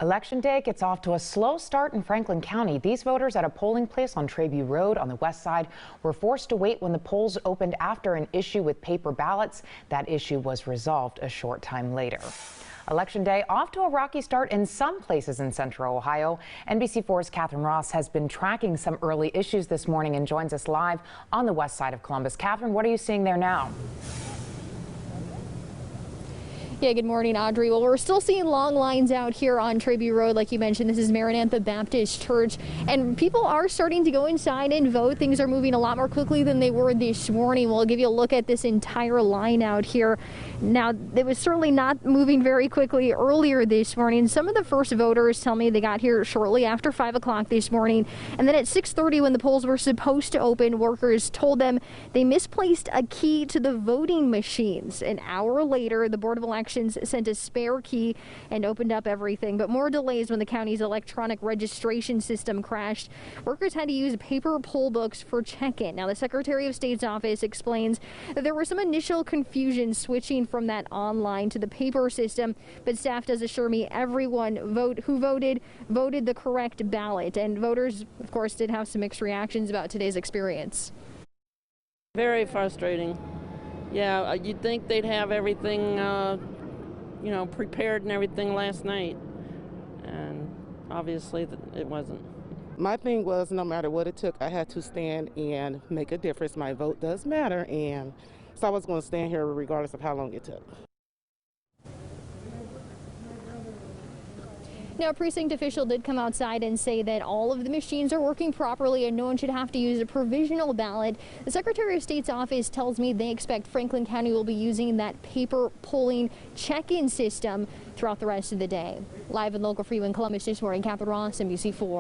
Election day gets off to a slow start in Franklin County. These voters at a polling place on Trabue Road on the west side were forced to wait when the polls opened after an issue with paper ballots. That issue was resolved a short time later. Election day off to a rocky start in some places in central Ohio. NBC4's Catherine Ross has been tracking some early issues this morning and joins us live on the west side of Columbus. Catherine, what are you seeing there now? Yeah, good morning, Audrey. Well, we're still seeing long lines out here on Trabue Road. Like you mentioned, this is Maranatha Baptist Church, and people are starting to go inside and vote. Things are moving a lot more quickly than they were this morning. We'll give you a look at this entire line out here. Now, it was certainly not moving very quickly earlier this morning. Some of the first voters tell me they got here shortly after 5 o'clock this morning, and then at 6:30 when the polls were supposed to open, workers told them they misplaced a key to the voting machines. An hour later, the Board of Elections sent a spare key and opened up everything. But more delays when the county's electronic registration system crashed. Workers had to use paper poll books for check-in. Now, the Secretary of State's office explains that there was some initial confusion switching from that online to the paper system, but staff does assure me everyone who voted the correct ballot. And voters, of course, did have some mixed reactions about today's experience. Very frustrating. Yeah, you'd think they'd have everything prepared and everything last night, and obviously it wasn't. My thing was, no matter what it took, I had to stand and make a difference. My vote does matter, and so I was going to stand here regardless of how long it took. Now, a precinct official did come outside and say that all of the machines are working properly and no one should have to use a provisional ballot. The Secretary of State's office tells me they expect Franklin County will be using that paper polling check-in system throughout the rest of the day. Live and local for you in Columbus this morning, Catherine Ross, NBC4.